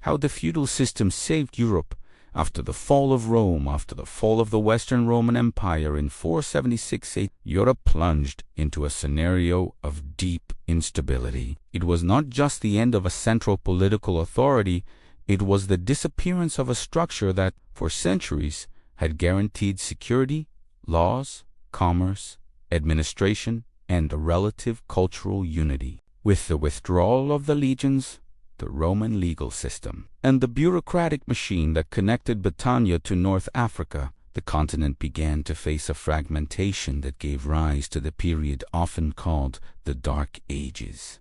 how the feudal system saved Europe. After the fall of Rome, after the fall of the Western Roman Empire in 476 AD, Europe plunged into a scenario of deep instability. It was not just the end of a central political authority, it was the disappearance of a structure that, for centuries, had guaranteed security, laws, commerce, administration, and a relative cultural unity. With the withdrawal of the legions, the Roman legal system, and the bureaucratic machine that connected Britannia to North Africa, the continent began to face a fragmentation that gave rise to the period often called the Dark Ages.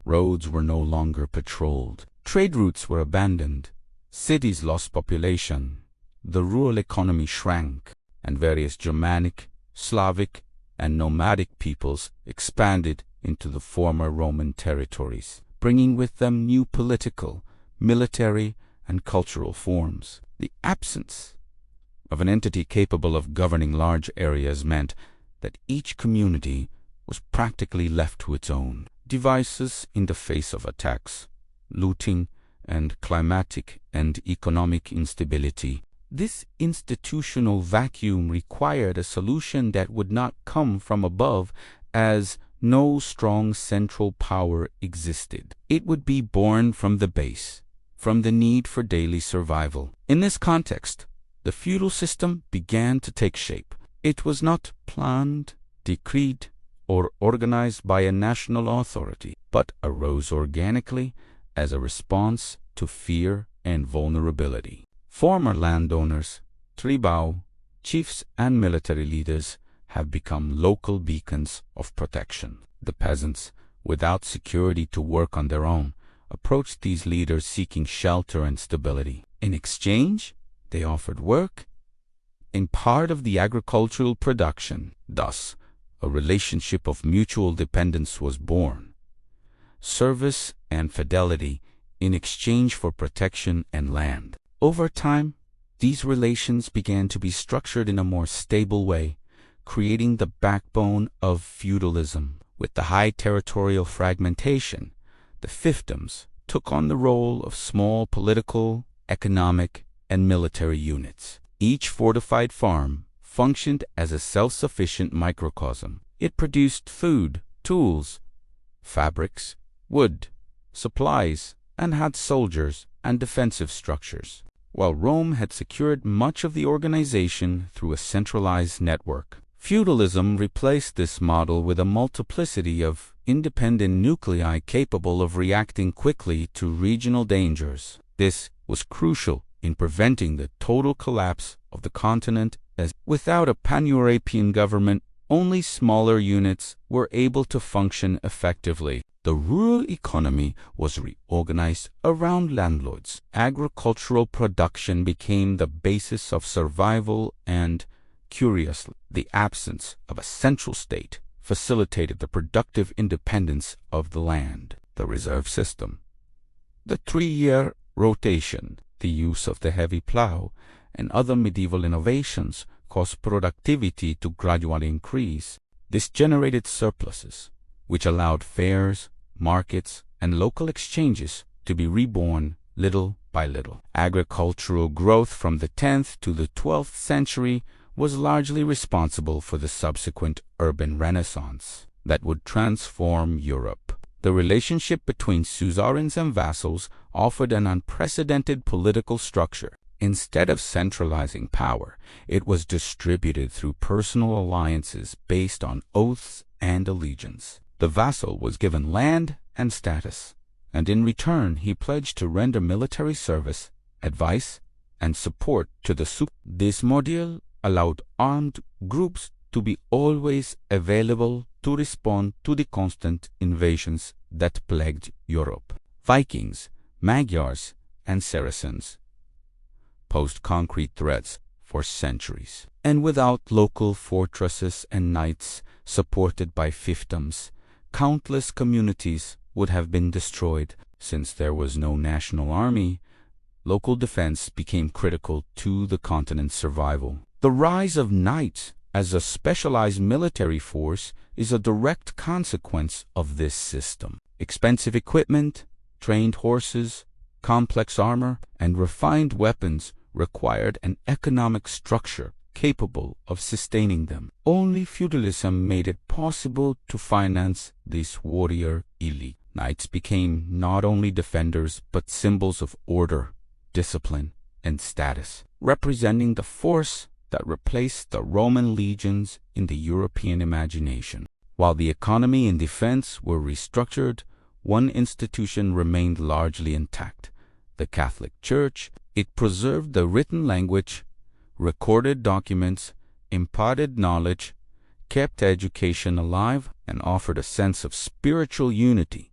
Roads were no longer patrolled, trade routes were abandoned, cities lost population, the rural economy shrank, and various Germanic, Slavic, and nomadic peoples expanded into the former Roman territories, bringing with them new political, military, and cultural forms. The absence of an entity capable of governing large areas meant that each community was practically left to its own devices in the face of attacks, looting, and climatic and economic instability. This institutional vacuum required a solution that would not come from above, as no strong central power existed. It would be born from the base, from the need for daily survival. In this context, the feudal system began to take shape. It was not planned, decreed, or organized by a national authority, but arose organically as a response to fear and vulnerability. Former landowners, tribal, chiefs, and military leaders have become local beacons of protection. The peasants, without security to work on their own, approached these leaders seeking shelter and stability. In exchange, they offered work in part of the agricultural production. Thus, a relationship of mutual dependence was born. Service and fidelity in exchange for protection and land. Over time, these relations began to be structured in a more stable way, creating the backbone of feudalism. With the high territorial fragmentation, the fiefdoms took on the role of small political, economic, and military units. Each fortified farm functioned as a self-sufficient microcosm. It produced food, tools, fabrics, wood, supplies, and had soldiers and defensive structures, while Rome had secured much of the organization through a centralized network. Feudalism replaced this model with a multiplicity of independent nuclei capable of reacting quickly to regional dangers. This was crucial in preventing the total collapse of the continent, as without a pan-European government, only smaller units were able to function effectively. The rural economy was reorganized around landlords. Agricultural production became the basis of survival and, curiously, the absence of a central state facilitated the productive independence of the land. The reserve system, the 3-year rotation, the use of the heavy plow, and other medieval innovations caused productivity to gradually increase. This generated surpluses, which allowed fairs, markets, and local exchanges to be reborn little by little. Agricultural growth from the 10th to the 12th century was largely responsible for the subsequent urban renaissance that would transform Europe. The relationship between suzerains and vassals offered an unprecedented political structure. Instead of centralizing power, it was distributed through personal alliances based on oaths and allegiance. The vassal was given land and status, and in return he pledged to render military service, advice, and support to the suit. This model allowed armed groups to be always available to respond to the constant invasions that plagued Europe. Vikings, Magyars, and Saracens posed concrete threats for centuries. And without local fortresses and knights supported by fiefdoms, countless communities would have been destroyed. Since there was no national army, local defense became critical to the continent's survival. The rise of knights as a specialized military force is a direct consequence of this system. Expensive equipment, trained horses, complex armor, and refined weapons required an economic structure capable of sustaining them. Only feudalism made it possible to finance this warrior elite. Knights became not only defenders but symbols of order, discipline, and status, representing the force that replaced the Roman legions in the European imagination. While the economy and defense were restructured, one institution remained largely intact: the Catholic Church. It preserved the written language, recorded documents, imparted knowledge, kept education alive, and offered a sense of spiritual unity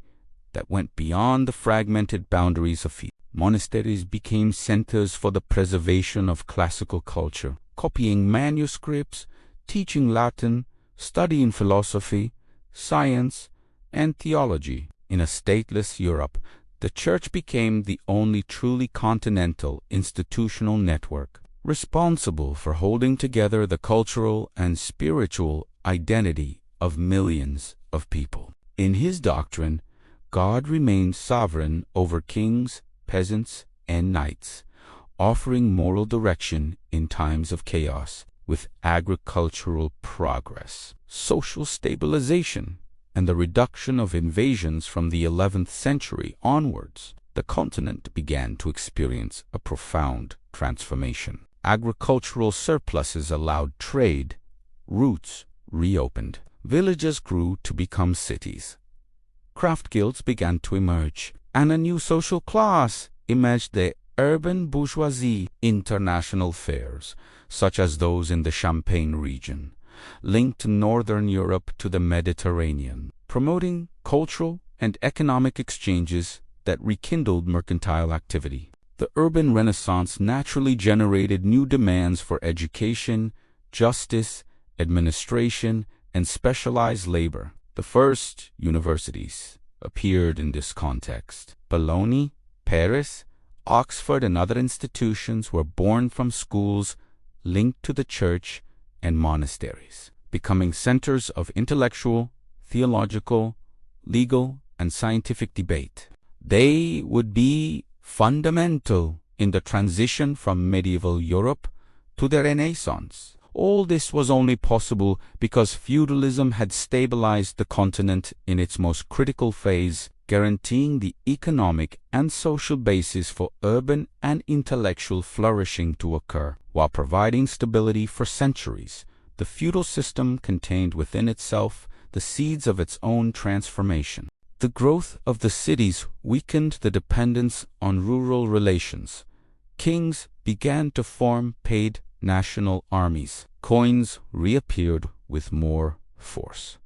that went beyond the fragmented boundaries of faith. Monasteries became centers for the preservation of classical culture, copying manuscripts, teaching Latin, studying philosophy, science, and theology. In a stateless Europe, the Church became the only truly continental institutional network, responsible for holding together the cultural and spiritual identity of millions of people. In his doctrine, God remained sovereign over kings, peasants, and knights, offering moral direction in times of chaos. With agricultural progress, social stabilization, and the reduction of invasions from the 11th century onwards, the continent began to experience a profound transformation. Agricultural surpluses allowed trade, routes reopened, villages grew to become cities, craft guilds began to emerge, and a new social class emerged: the urban bourgeoisie. International fairs, such as those in the Champagne region, linked Northern Europe to the Mediterranean, promoting cultural and economic exchanges that rekindled mercantile activity. The urban Renaissance naturally generated new demands for education, justice, administration, and specialized labor. The first universities appeared in this context. Bologna, Paris, Oxford, and other institutions were born from schools linked to the church and monasteries, becoming centers of intellectual, theological, legal, and scientific debate. They would be fundamental in the transition from medieval Europe to the Renaissance. All this was only possible because feudalism had stabilized the continent in its most critical phase, guaranteeing the economic and social basis for urban and intellectual flourishing to occur. While providing stability for centuries, the feudal system contained within itself the seeds of its own transformation. The growth of the cities weakened the dependence on rural relations. Kings began to form paid national armies. Coins reappeared with more force.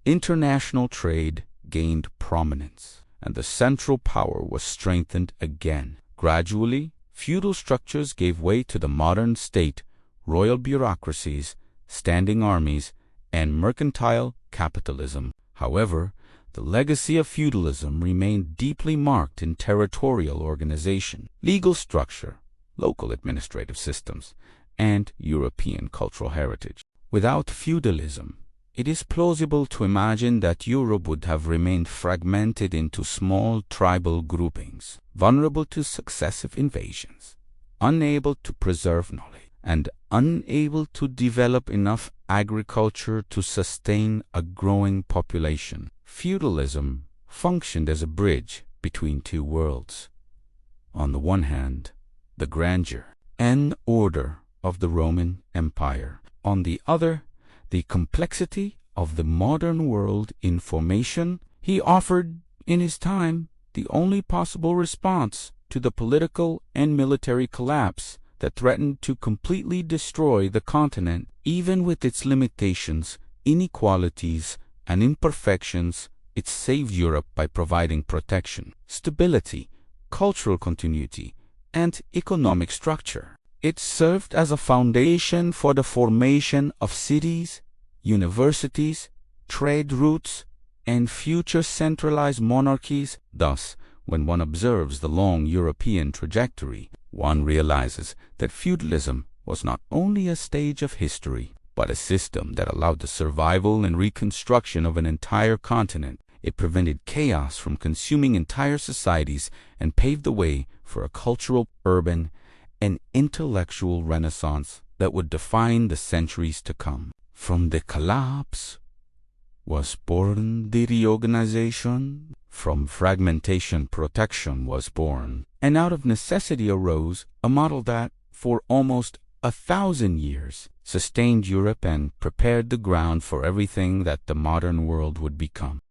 International trade gained prominence, and the central power was strengthened again. Gradually, feudal structures gave way to the modern state, royal bureaucracies, standing armies, and mercantile capitalism. However, the legacy of feudalism remained deeply marked in territorial organization, legal structure, local administrative systems, and European cultural heritage. Without feudalism, it is plausible to imagine that Europe would have remained fragmented into small tribal groupings, vulnerable to successive invasions, unable to preserve knowledge, and unable to develop enough agriculture to sustain a growing population. Feudalism functioned as a bridge between two worlds. On the one hand, the grandeur and order of the Roman Empire. On the other, the complexity of the modern world in formation. He offered, in his time, the only possible response to the political and military collapse that threatened to completely destroy the continent. Even with its limitations, inequalities, and imperfections, it saved Europe by providing protection, stability, cultural continuity, and economic structure. It served as a foundation for the formation of cities, universities, trade routes, and future centralized monarchies. Thus, when one observes the long European trajectory, one realizes that feudalism was not only a stage of history, but a system that allowed the survival and reconstruction of an entire continent. It prevented chaos from consuming entire societies and paved the way for a cultural, urban, and intellectual renaissance that would define the centuries to come. From the collapse was born the reorganization. From fragmentation, protection was born. And out of necessity arose a model that, for almost 1,000 years, sustained Europe and prepared the ground for everything that the modern world would become.